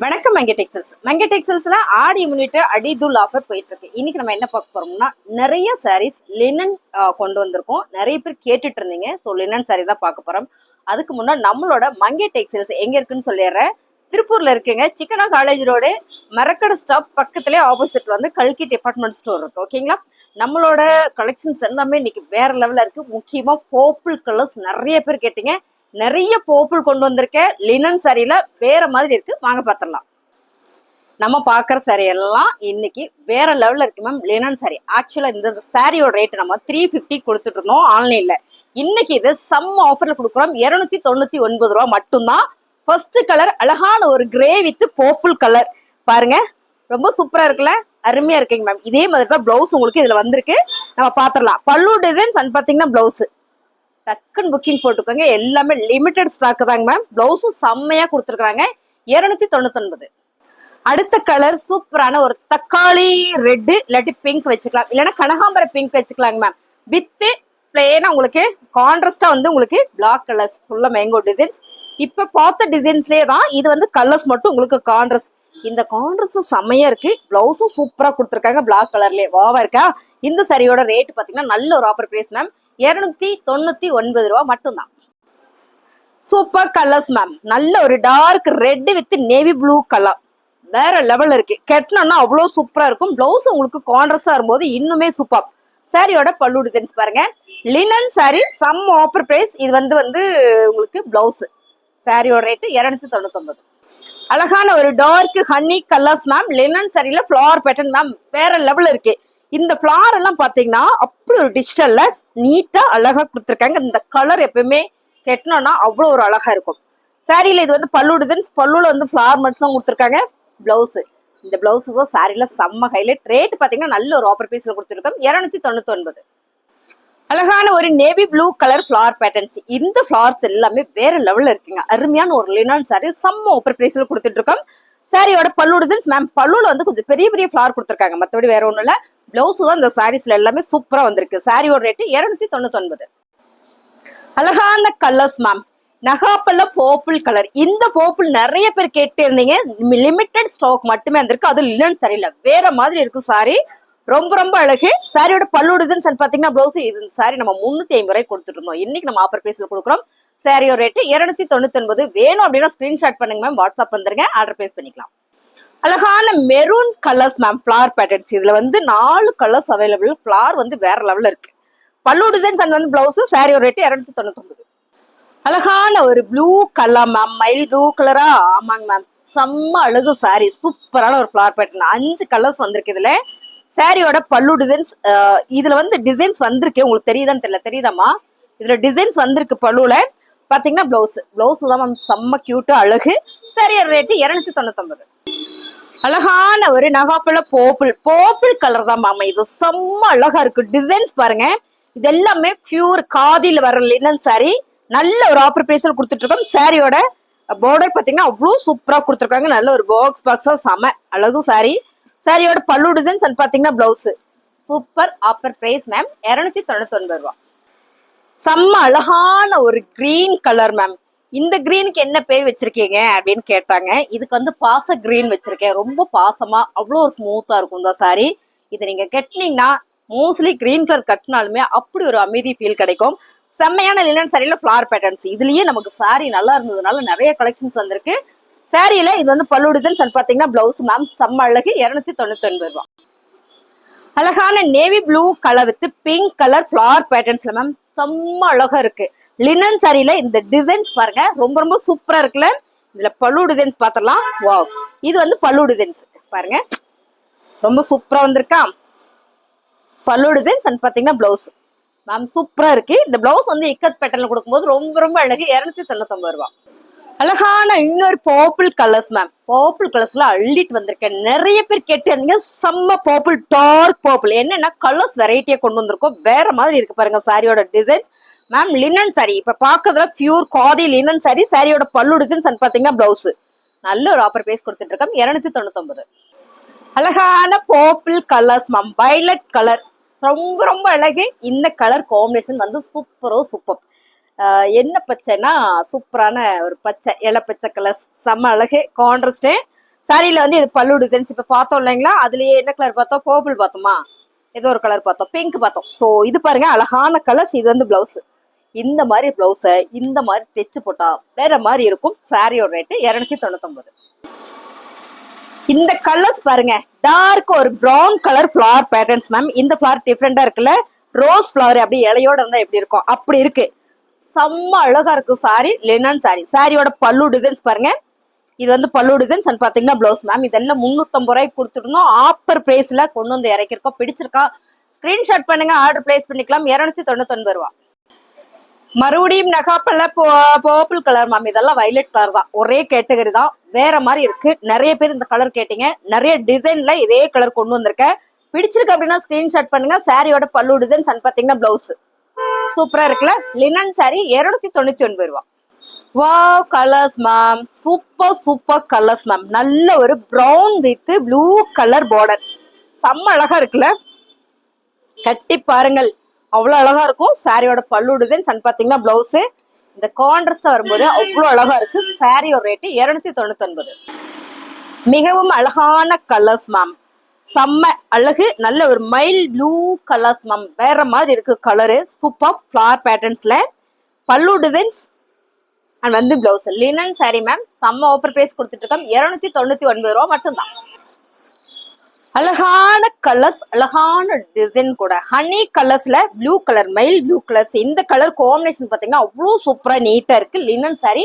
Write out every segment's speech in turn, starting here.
வணக்கம் மங்கை டெக்ஸ்டைல்ஸ். மங்கை டெக்ஸ்டைல்ஸ்ல ஆடி முன்னிட்டு அடிதூள் ஆஃபர் போயிட்டு இருக்கு. இன்னைக்கு நம்ம என்ன பார்க்க போறோம்னா நிறைய சாரீஸ் லினன் கொண்டு வந்திருக்கோம். நிறைய பேர் கேட்டுட்டு இருந்தீங்க. ஸோ லினன் சாரி தான் பார்க்க போறோம். அதுக்கு முன்னாடி நம்மளோட மங்கை டெக்ஸ்டைல்ஸ் எங்க இருக்குன்னு சொல்லிடுறேன். திருப்பூர்ல இருக்குங்க. சிக்கனா காலேஜ் ரோடு மரக்கடை ஸ்டாப் பக்கத்துலேயே ஆப்போசிட்ல வந்து கல்கி டிபார்ட்மெண்ட் ஸ்டோர் இருக்கு. ஓகேங்களா? நம்மளோட கலெக்ஷன்ஸ் எல்லாமே இன்னைக்கு வேற லெவல்ல இருக்கு. முக்கியமா பர்பிள் கலர்ஸ் நிறைய பேர் கேட்டீங்க. நிறைய பர்பிள் கொண்டு வந்திருக்கேன். லினன் சாரியில வேற மாதிரி இருக்கு. வாங்க பாத்திரலாம். நம்ம பாக்குற சாரி எல்லாம் இன்னைக்கு வேற லெவல்ல இருக்கு மேம். லினன் சாரி ஆக்சுவலா இந்த சாரியோட ரேட் நம்ம 350 கொடுத்துட்டு இருந்தோம் ஆன்லைன்ல. இன்னைக்கு இது செம்ம ஆஃபர்ல கொடுக்குறோம். 299 ரூபா மட்டும்தான். ஃபர்ஸ்ட் கலர் அழகான ஒரு கிரே வித் பர்பிள் கலர் பாருங்க, ரொம்ப சூப்பரா இருக்குல்ல, அருமையா இருக்குங்க மேம். இதே மாதிரி தான் பிளவுஸ் உங்களுக்கு இதுல வந்திருக்கு. நம்ம பாத்திரலாம். பல்லு டிசைன்ஸ் அண்ட் பாத்தீங்கன்னா பிளவுஸ் டக்குன்னு புக்கிங் போட்டுக்கோங்க. எல்லாமே லிமிடெட் ஸ்டாக் தாங்க மேம். பிளவுஸும் செம்மையா கொடுத்துருக்காங்க. 299. அடுத்த கலர் சூப்பரான ஒரு தக்காளி ரெட் இல்லாட்டி பிங்க் வச்சுக்கலாம், இல்லைன்னா கனகாம்பர பிங்க் வச்சுக்கலாங்க மேம். வித் பிளேனா உங்களுக்கு கான்ட்ராஸ்டா வந்து உங்களுக்கு பிளாக் கலர்ஸ் ஃபுல்லா மேங்கோ டிசைன்ஸ். இப்ப பார்த்த டிசைன்ஸ்லயே தான் இது வந்து கலர்ஸ் மட்டும் உங்களுக்கு கான்ட்ராஸ்ட். இந்த கான்ட்ராஸ்டும் செம்மையா இருக்கு. பிளவுஸும் சூப்பரா கொடுத்துருக்காங்க பிளாக் கலர்லயே. வாவா இருக்கா? இந்த சரியோட ரேட் பாத்தீங்கன்னா நல்ல ஒரு ஆஃபர் பிரைஸ் மேம். 299 ரூபா மட்டும்தான். Super colours ma'am. நல்ல ஒரு dark red with navy blue colour வேற லெவல் இருக்கு. கெட்டனா அவ்வளவு சூப்பரா இருக்கும். பிளவுஸ் உங்களுக்கு கான்ட்ராஸ்டா இருக்கும்போது இன்னுமே சூப்பர். சாரியோட பல்லு டிசைன்ஸ் பாருங்க. Linen sari some offer price. இது வந்து உங்களுக்கு பிளவுஸ் சாரியோட ரேட் 299. அழகான ஒரு dark honey colours ma'am. Linen சாரியில ஃபிளவர் பேட்டர்ன் மேம் வேற லெவல் இருக்கு. இந்த ஃபிளவர் எல்லாம் பாத்தீங்கன்னா அப்படி ஒரு டிஜிட்டல்ல நீட்டா அழகா கொடுத்துருக்காங்க. இந்த கலர் எப்பவுமே கெட்டணும்னா அவ்வளவு ஒரு அழகா இருக்கும். சாரியில இது வந்து பல்லு டிசைன்ஸ். பல்லுல வந்து ஃபிளவர் மட்டும் கொடுத்துருக்காங்க. பிளவுஸ் இந்த பிளவுஸுக்கும் சாரியில செம்ம ஹைலைட். ரேட் பாத்தீங்கன்னா நல்ல ஒரு ஆஃபர் பீஸ்ல கொடுத்துருக்கோம். 299. அழகான ஒரு navy blue colour flower patterns. இந்த ஃபிளவர்ஸ் எல்லாமே வேற லெவல்ல இருக்குங்க. அருமையான ஒரு லினன் சாரி செம்ம ஆஃபர் பிரைஸ்ல கொடுத்துட்டு இருக்கோம். சாரியோட பல்லு டிசைன்ஸ் மேம். பல்லுல வந்து கொஞ்சம் பெரிய பெரிய ஃபிளவர் கொடுத்துருக்காங்க. மற்றபடி வேற ஒண்ணும் இல்ல. பிளவுஸ் தான் இந்த சாரீஸ்ல எல்லாமே சூப்பரா வந்திருக்கு. சாரியோட ரேட் 299. அழகான கலர்ஸ் மேம். நகாப்பல்ல பர்பிள் கலர். இந்த பர்பிள் நிறைய பேர் கேட்டு இருந்தீங்க. லிமிடெட் ஸ்டாக் மட்டுமே வந்திருக்கு. அது லினன் சாரியில வேற மாதிரி இருக்கு சாரி. ரொம்ப ரொம்ப அழகு. சாரியோட பல்லு டிசைன்ஸ் பாத்தீங்கன்னா பிளவுஸ் இது சாரி நம்ம 350 ரூபாய் கொடுத்துட்டு இருந்தோம். இன்னைக்கு நம்ம ஆஃபர் பிரைஸ்ல கொடுக்குறோம். சாரியோட ரேட் 299. வேணும் அப்படின்னா ஸ்கிரீன்ஷாட் பண்ணுங்க மேம். வாட்ஸ்அப் வந்துருங்க, ஆர்டர் பிளேஸ் பண்ணிக்கலாம். அழகான maroon colours ma'am. Flower patterns இதுல வந்து 4 கலர்ஸ் அவைலபிள். ஃபிளவர் வந்து வேற லெவல்ல இருக்கு. பல்லு டிசைன்ஸ் அண்ட் வந்து பிளவுஸ். சாரியோட ரேட் 299. அழகான ஒரு blue colour ma'am. Mile blue கலரா? ஆமாங்க மேம். செம்ம அழகு சாரி. சூப்பரான ஒரு ஃபிளவர் பேட்டர்ன். 5 கலர்ஸ் வந்திருக்கு இதுல. சாரியோட பல்லு டிசைன்ஸ் இதுல வந்து டிசைன்ஸ் வந்திருக்கு. உங்களுக்கு தெரியுதான்னு தெரியல. தெரியுதாமா? இதுல டிசைன்ஸ் வந்திருக்கு பல்லுல. பாத்தீங்கன்னா பிளவுஸ் தான் மேம். செம்ம கியூட்டு அழகு. சாரியோட ரேட் 299. அழகான ஒரு நகாப்பழ பர்பிள் கலர் தான் மாமா. இது செம்ம அழகா இருக்கு. டிசைன்ஸ் பாருங்க. இது எல்லாமே பியூர் காதில வர லினன் சாரி. நல்ல ஒரு ஆஃபர் பிரைஸ்ல கொடுத்துட்டு இருக்கோம். சாரியோட பார்டர் பாத்தீங்கன்னா அவ்வளவு சூப்பரா கொடுத்துருக்காங்க. நல்ல ஒரு பாக்ஸா செம அழகு சாரி. சாரியோட பல்லு டிசைன்ஸ் அண்ட் பாத்தீங்கன்னா blouse super offer price ma'am. 299 ரூபா. செம்ம அழகான ஒரு கிரீன் கலர் மேம். இந்த கிரீனுக்கு என்ன பேர் வச்சிருக்கீங்க அப்படின்னு கேட்டாங்க. இதுக்கு வந்து பாச கிரீன் வச்சிருக்கேன். ரொம்ப பாசமா அவ்வளோ ஒரு ஸ்மூத்தா இருக்கும் இந்த சாரி. இதை நீங்க கட்டினீங்கன்னா மோஸ்ட்லி கிரீன் கலர் கட்டினாலுமே அப்படி ஒரு அமைதி ஃபீல் கிடைக்கும். செம்மையான லினன் சாரியில ஃபிளவர் பேட்டர்ன்ஸ். இதுலயே நமக்கு சாரி நல்லா இருந்ததுனால நிறைய கலெக்ஷன்ஸ் வந்திருக்கு. சாரியில இது வந்து பல்லு டிசைன்ஸ் அண்ட் பாத்தீங்கன்னா பிளவுஸ் மேம். செம்ம அழகு. 299 ரூபா. அழகான navy blue colour with pink colour flower பேட்டர்ன்ஸ்ல மேம். செம்ம அழகா இருக்கு. லினன் சாரியில இந்த டிசைன்ஸ் பாருங்க. ரொம்ப ரொம்ப சூப்பரா இருக்குல்ல. இதுல பல்லு டிசைன்ஸ் பாத்திரலாம். வாவ். இது வந்து பல்லு டிசைன்ஸ் பாருங்க. ரொம்ப சூப்பரா வந்திருக்கா பல்லு டிசைன்ஸ் அண்ட் பாத்தீங்கன்னா பிளவுஸ் மேம். சூப்பரா இருக்கு. இந்த பிளவுஸ் வந்து இக்கத் பேட்டர்ல கொடுக்கும்போது ரொம்ப ரொம்ப அழகு. 299 ரூபா. அழகான இன்னொரு பர்பிள் கலர்ஸ் மேம். பர்பிள் கலர்ஸ்ல அள்ளிட்டு வந்திருக்கேன். நிறைய பேர் கேட்டு செம்ம பர்பிள் டார்க் பர்பிள். என்னன்னா கலர்ஸ் வெரைட்டியா கொண்டு வந்திருக்கோம். வேற மாதிரி இருக்கு பாருங்க சாரியோட டிசைன்ஸ் மேம். லினன் சாரி இப்ப பாக்குறதுல பியூர் காதி லினன் சாரி. சாரியோட பல்லு டிசைன்ஸ் அண்ட் பாத்தீங்கன்னா பிளவுஸ் நல்ல ஒரு ஆஃபர் பிரைஸ் கொடுத்துட்டு இருக்கோம். 299. அழகான purple colours ma'am. Violet colour ரொம்ப ரொம்ப அழகு. இந்த கலர் காம்பினேஷன் வந்து சூப்பர். என்ன பச்சைன்னா சூப்பரான ஒரு பச்சை இலை பச்சை கலர் செம்ம அழகு. கான்ட்ராஸ்ட் சாரியில வந்து இது பல்லு டிசைன்ஸ் இப்ப பார்த்தோம் இல்லைங்களா, அதுலயே என்ன கலர் பார்த்தோம், பர்பிள் பார்த்தோமா, ஏதோ ஒரு கலர் பார்த்தோம், பிங்க் பார்த்தோம். சோ இது பாருங்க அழகான கலர்ஸ். இது வந்து பிளவுஸ். இந்த மாதிரி பிளவுஸ இந்த மாதிரி தைச்சு போட்டா வேற மாதிரி இருக்கும். சாரியோட ரேட்டு 299. இந்த கலர்ஸ் பாருங்க, டார்க் ஒரு brown colour flower patterns ma'am. இந்த ஃபிளவர் டிஃப்ரெண்டா இருக்குல்ல, ரோஸ் ஃபிளவர் அப்படி இலையோட இருந்தா எப்படி இருக்கும் அப்படி இருக்கு. செம்ம அழகா இருக்கு சாரி, லினன் சாரி. சாரியோட பல்லு டிசைன்ஸ் பாருங்க, இது வந்து பல்லு டிசைன்ஸ் அண்ட் பாத்தீங்கன்னா பிளவுஸ் மேம். இதெல்லாம் 350 ரூபாய்க்கு கொடுத்துருந்தோம். ஆஃபர் பிரைஸ்ல கொண்டு வந்து இறக்கிருக்கோம். பிடிச்சிருக்கா ஸ்கிரீன்ஷாட் பண்ணுங்க, ஆர்டர் பிளேஸ் பண்ணிக்கலாம். 299 ரூபா. மறுபடியும் நகாப்பல்ல பர்பிள் கலர் மேம். இதெல்லாம் வயலட் கலர் தான், ஒரே கேட்டகரி தான், வேற மாதிரி இருக்கு. நிறைய பேர் இந்த கலர் கேட்டீங்க, நிறைய டிசைன்ல இதே கலர் கொண்டு வந்திருக்கேன். பிடிச்சிருக்கு அப்படின்னா ஸ்கிரீன்ஷாட் பண்ணுங்க. சாரியோட பல்லு டிசைன்ஸ் அண்ட் பாத்தீங்கன்னா பிளவுஸ் சூப்பரா இருக்குல்ல, லினன் சாரி 299 ரூபா. Wow colours ma'am, super super colours ma'am. நல்ல ஒரு brown with blue colour border, செம்ம அழகா இருக்குல்ல, கட்டி பாருங்கள் அவ்வளவு அழகா இருக்கும். சாரியோட பல்லு டிசைன்ஸ் அண்ட் பாத்தீங்கன்னா பிளவுஸ் இந்த கான்ட்ராஸ்டா வரும்போது அவ்வளவு அழகா இருக்கு. சாரியோட ரேட்டு 299. மிகவும் அழகான கலர்ஸ் மேம், செம்ம அழகு. நல்ல ஒரு மைல் ப்ளூ கலர்ஸ் மேம், வேற மாதிரி இருக்கு கலரு. சூப்பர் ஃபிளவர் பேட்டர்ன்ஸ்ல பல்லு டிசைன்ஸ் அண்ட் வந்து பிளவுஸ். லினன் சாரி மேம், செம்ம ஆஃபர் பிரைஸ் கொடுத்துட்டு இருக்கோம். 299 ரூபா மட்டும்தான். அழகான கலர்ஸ், அழகான டிசைன் கூட. ஹனி கலர்ஸ்ல ப்ளூ கலர், மைல் ப்ளூ கலர்ஸ். இந்த கலர் காம்பினேஷன் பாத்தீங்கன்னா அவ்வளவு சூப்பரா நீட்டா இருக்கு. லினன் சாரி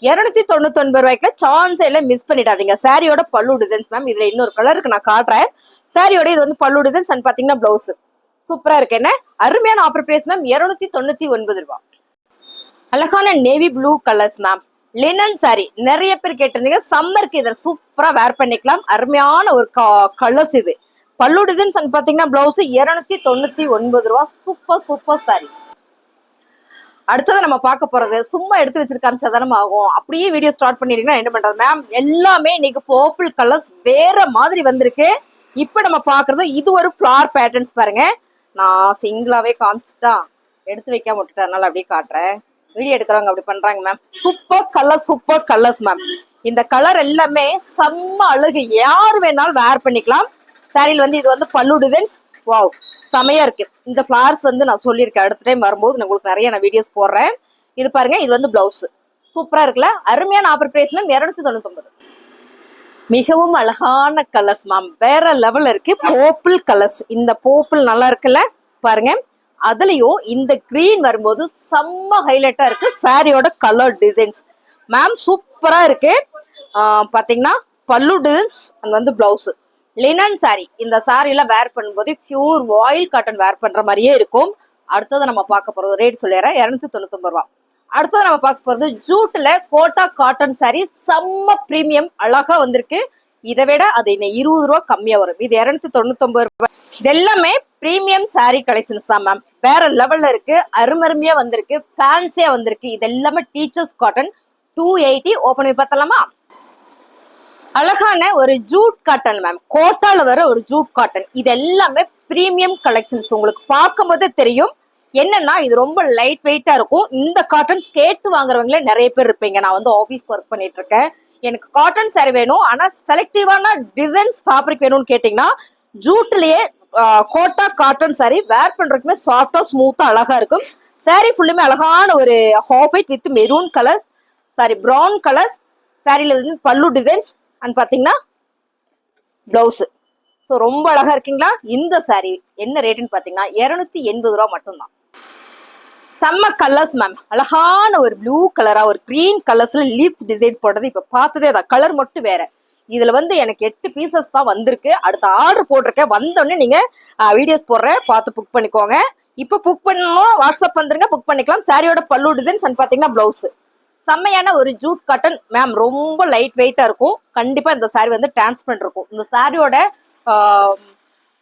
299 ரூபாய்க்கு சான்ஸ் எல்லாம் மிஸ் பண்ணிடாதீங்க. சாரியோட பல்லு டிசைன்ஸ் மேம். இதுல இன்னொரு கலருக்கு நான் காட்டுறேன். சாரியோட இது வந்து பல்லு டிசைன்ஸ் அண்ட் பாத்தீங்கன்னா பிளவுஸ் சூப்பரா இருக்கு. என்ன அருமையான ஆஃபர் பிரைஸ் மேம், 299 ரூபாய். அழகான navy blue colours ma'am, linen sorry. நிறைய பேர் கேட்டிருந்தீங்க, சம்மருக்கு இதை சூப்பரா வேர் பண்ணிக்கலாம். அருமையான ஒரு கலர்ஸ். இது பல்லு டிசைன்ஸ் அண்ட் பாத்தீங்கன்னா பிளவுஸ் 299 ரூபா. Super super sorry. அடுத்தது நம்ம பார்க்க போறது, சும்மா எடுத்து வச்சிருக்காம தானே ஆகும், அப்படியே வீடியோ ஸ்டார்ட் பண்ணிருக்கீங்கன்னா என்ன பண்றது மேம். எல்லாமே இன்னைக்கு பர்பிள் கலர்ஸ் வேற மாதிரி வந்திருக்கு. இப்ப நம்ம பாக்குறது இது ஒரு ஃபிளவர் பேட்டர்ன்ஸ் பாருங்க. நான் சிங்கிளாவே காமிச்சுட்டா எடுத்து வைக்காம விட்டுட்டேன், அதனால அப்படியே காட்டுறேன். வீடியோ எடுக்கிறவங்க அப்படி பண்றாங்க மேம். Super colours ma'am. இந்த கலர் எல்லாமே செம்ம அழகு, யார் வேணாலும் வேர் பண்ணிக்கலாம். சாரியில் வந்து இது வந்து பல்லு டிசைன்ஸ். வாவ் செமையா இருக்கு. இந்த ஃபிளவர்ஸ் வந்து நான் சொல்லியிருக்கேன், அடுத்த டைம் வரும்போது உங்களுக்கு நிறைய நான் வீடியோஸ் போடுறேன். இது பாருங்க, இது வந்து பிளவுஸ் சூப்பரா இருக்குல்ல, அருமையான ஆஃபர் பிரைஸ் மேம் 299. மிகவும் அழகான கலர்ஸ் மேம், வேற லெவல்ல இருக்கு. பர்பிள் கலர்ஸ், இந்த பர்பிள் நல்லா இருக்குல்ல பாருங்க. அதுலயும் இந்த கிரீன் வரும்போது செம்ம ஹைலைட்டா இருக்கு. சாரியோட கலர் டிசைன்ஸ் மேம் சூப்பரா இருக்கு. பாத்தீங்கன்னா பல்லு டிசைன்ஸ் வந்து பிளவுஸ். Linen sorry. இந்த சாரியில வேர் பண்ணும்போது பியூர் வாயில் காட்டன் வேர் பண்ற மாதிரியே இருக்கும். அடுத்தது நம்ம பார்க்க போறது ரேட் சொல்லிடுறேன், 299 ரூபா. அடுத்தது நம்ம பார்க்க போறது ஜூட்ல கோட்டா காட்டன் சாரி, செம்ம பிரீமியம் அழகா வந்திருக்கு. இதை விட அது இன்னும் 20 ரூபா கம்மியா வரும். இது 299 ரூபாய். இது எல்லாமே பிரீமியம் சாரி கலெக்ஷன்ஸ் தான் மேம், வேற லெவல்ல இருக்கு. அருமருமையா வந்திருக்கு, ஃபேன்சியா வந்திருக்கு. இது எல்லாமே டீச்சர்ஸ் காட்டன் 280. ஓபன் பண்ணி பார்த்தலாமா? அழகான ஒரு ஜூட் காட்டன் மேம், கோட்டால வர ஒரு ஜூட் காட்டன். இது எல்லாமே பிரீமியம் கலெக்ஷன்ஸ். உங்களுக்கு பார்க்கும் போது தெரியும் என்னன்னா இது ரொம்ப லைட் வெயிட்டா இருக்கும். இந்த காட்டன் கேட்டு வாங்குறவங்களே நிறைய பேர் இருப்பீங்க. நான் வந்து ஆபீஸ் ஒர்க் பண்ணிட்டு இருக்கேன், எனக்கு காட்டன் சாரி வேணும், ஆனா செலக்டிவான டிசைன்ஸ் ஃபேப்ரிக் வேணும்னு கேட்டீங்கன்னா ஜூட்லயே கோட்டா காட்டன் சாரி வேர் பண்றதுக்குமே சாஃப்டா ஸ்மூத்தா அழகா இருக்கும். சாரி ஃபுல்லுமே அழகான ஒரு ஹாஃபைட் with maroon colours, sari brown colours. சாரியில இருந்து பல்லு டிசைன்ஸ் அண்ட் பாத்தீங்கன்னா பிளவுஸ். ஸோ ரொம்ப அழகா இருக்கீங்களா? இந்த சாரி என்ன ரேட்டுன்னு பாத்தீங்கன்னா 280 ரூபா மட்டும்தான். செம்ம கலர்ஸ் மேம், அழகான ஒரு ப்ளூ கலரா ஒரு கிரீன் கலர்ஸ்ல லீப்ஸ் டிசைன்ஸ் போட்டது இப்ப பார்த்ததே தான். கலர் மட்டும் வேற. இதுல வந்து எனக்கு 8 பீசஸ் தான் வந்திருக்கு. அடுத்த ஆர்டர் போட்டிருக்கேன், வந்தோடனே நீங்க வீடியோஸ் போடுறேன், பார்த்து புக் பண்ணிக்கோங்க. இப்ப புக் பண்ணணும், வாட்ஸ்அப் வந்துருங்க, புக் பண்ணிக்கலாம். சாரியோட பல்லு டிசைன்ஸ் அண்ட் பாத்தீங்கன்னா பிளவுஸ் செம்மையான ஒரு ஜூட் காட்டன் மேம், ரொம்ப லைட் வெயிட்டா இருக்கும். கண்டிப்பா இந்த சாரி வந்து டிரான்ஸ்பரண்ட் இருக்கும். இந்த சாரியோட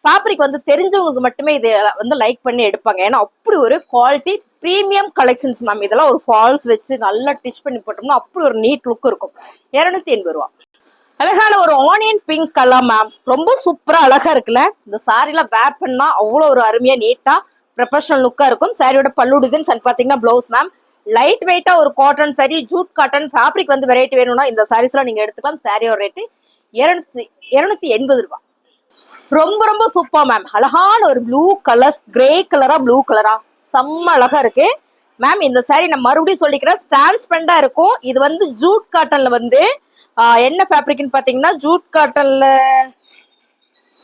ஃபேப்ரிக் வந்து தெரிஞ்சவங்களுக்கு மட்டுமே இதை வந்து லைக் பண்ணி எடுப்பாங்க, ஏன்னா அப்படி ஒரு குவாலிட்டி பிரீமியம் கலெக்ஷன்ஸ் மேம். இதெல்லாம் ஒரு ஃபால்ஸ் வச்சு நல்லா டிச் பண்ணி போட்டோம்னா அப்படி ஒரு நீட் லுக் இருக்கும். 280 ரூபா. அழகான ஒரு ஆனியன் பிங்க் கலர் மேம், ரொம்ப சூப்பரா அழகா இருக்குல்ல. இந்த சாரில வேர் பண்ணா அவ்வளவு ஒரு அருமையா நீட்டா ப்ரொஃபஷனல் லுக்கா இருக்கும். சாரியோட பல்லு டிசைன்ஸ் அண்ட் பாத்தீங்கன்னா பிளவுஸ் மேம். லைட் வெயிட்டா ஒரு cotton sorry, Jude cotton fabric வந்து வெரைட்டி வேணும்னா இந்த சாரீஸ் எல்லாம் நீங்க எடுத்துக்கலாம். சாரியோட ரேட்டு 280 ரூபாய். ரொம்ப ரொம்ப சூப்பர் மேம். அழகான ஒரு ப்ளூ கலர், கிரே கலரா ப்ளூ கலரா செம்ம அழகா இருக்கு மேம். இந்த சாரி நான் மறுபடியும் சொல்லிக்கிறேன், டிரான்ஸ்பரண்டா இருக்கும். இது வந்து ஜூட் காட்டன்ல வந்து என்ன ஃபேப்ரிக்னு பாத்தீங்கன்னா ஜூட் காட்டன்ல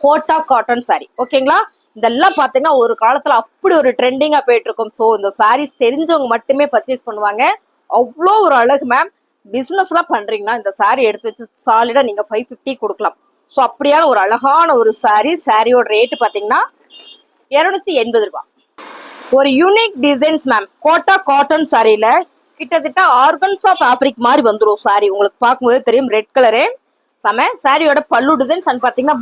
கோட்டா காட்டன் சாரி. ஓகேங்களா? இதெல்லாம் பாத்தீங்கன்னா ஒரு காலத்துல அப்படி ஒரு ட்ரெண்டிங்கா போயிட்டு இருக்கும். ஸோ இந்த சாரீஸ் தெரிஞ்சவங்க மட்டுமே பர்ச்சேஸ் பண்ணுவாங்க. அவ்வளோ ஒரு அழகு மேம். பிசினஸ் எல்லாம் பண்றீங்கன்னா இந்த சாரி எடுத்து வச்சு சாலிடா நீங்க 550 கொடுக்கலாம். ஸோ அப்படியான ஒரு அழகான ஒரு சாரி. சாரியோட ரேட்டு பாத்தீங்கன்னா 280 ரூபாய். ஒரு unique designs ma'am. Kota cotton சாரியில கிட்டத்தட்ட ஆர்கன்ஸா ஃபேப்ரிக் மாதிரி வந்துடும் சாரி. உங்களுக்கு பார்க்கும்போது தெரியும், ரெட் கலரு செம. சாரியோட பல்லு டிசைன்ஸ் அண்ட் பாத்தீங்கன்னா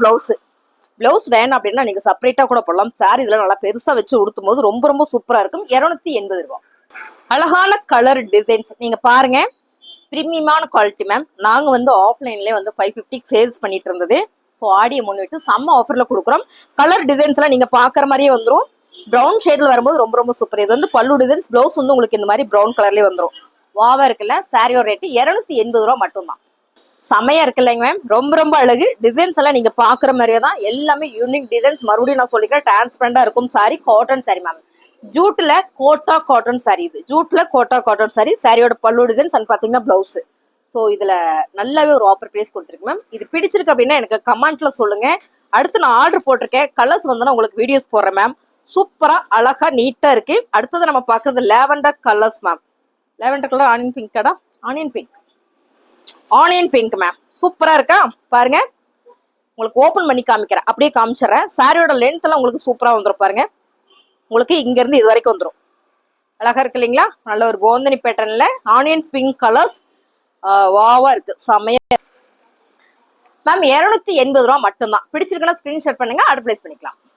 பிளவுஸ் வேணும் அப்படின்னா நீங்க செப்பரேட்டா கூட போடலாம். சாரி இதுல நல்லா பெருசா வச்சு உடுத்தும் போது ரொம்ப ரொம்ப சூப்பரா இருக்கும். 280 ரூபாய். அழகான கலர் டிசைன்ஸ் நீங்க பாருங்க, பிரீமியமான குவாலிட்டி மேம். நாங்க வந்து ஆஃப்லைன்லயே வந்து 550 சேல்ஸ் பண்ணிட்டு இருந்தது. ஸோ ஆடியை முன்னிட்டு செம்ம ஆஃபர்ல கொடுக்குறோம். கலர் டிசைன்ஸ் எல்லாம் நீங்க பாக்குற மாதிரியே வந்துடும். ப்ரௌன் ஷேட்ல வரும்போது ரொம்ப ரொம்ப சூப்பர். இது வந்து பல்லு டிசைன்ஸ், பிளவுஸ் வந்து உங்களுக்கு இந்த மாதிரி ப்ரௌன் கலர்லயே வந்துடும். வாவா இருக்குல்ல. சாரியோட ரேட்டு 280 ரூபாய் மட்டும்தான். செமையா இருக்கு இல்லைங்க மேம். ரொம்ப ரொம்ப அழகு. டிசைன்ஸ் எல்லாம் நீங்க பாக்குற மாதிரியே தான், எல்லாமே யூனிக் டிசைன்ஸ். மறுபடியும் நான் சொல்லிக்கிறேன், டிரான்ஸ்பரண்டா இருக்கும் சாரி. Cotton sari ma'am. ஜூட்ல கோட்டா காட்டன் சாரி. இது ஜூட்ல கோட்டா காட்டன் சாரி. சாரியோட பல்லு டிசைன்ஸ் அண்ட் பாத்தீங்கன்னா பிளவுஸ். ஸோ இதுல நல்லாவே ஒரு ஆஃபர் பிரைஸ் கொடுத்துருக்கு மேம். இது பிடிச்சிருக்கு அப்படின்னா எனக்கு கமெண்ட்ல சொல்லுங்க. அடுத்து நான் ஆர்டர் போட்டிருக்கேன். கலர்ஸ் வந்து நான் உங்களுக்கு வீடியோஸ் போடுறேன் மேம். சூப்பரா அழகா நீட்டா இருக்கு. அடுத்தது நம்ம பாக்குறது lavender colours ma'am. Lavender colour onion pink கடா, ஆனியன் பிங்க் மேம். சூப்பரா இருக்கா பாருங்க. உங்களுக்கு ஓபன் பண்ணி காமிக்கிறேன், அப்படியே காமிச்சிடறேன். சாரியோட லென்த் எல்லாம் உங்களுக்கு சூப்பரா வந்துடும் பாருங்க. உங்களுக்கு இங்க இருந்து இது வரைக்கும் வந்துடும். அழகா இருக்கு இல்லைங்களா? நல்ல ஒரு கோந்தனி பேட்டர்ன்ல ஆனியன் பிங்க் கலர்ஸ் வாவா இருக்கு. செமையா மேம். 280 ரூபாய் மட்டும்தான். பிடிச்சிருக்குன்னா ஸ்கிரீன்ஷாட் பண்ணுங்க, ஆர்டர் பிளேஸ் பண்ணிக்கலாம்.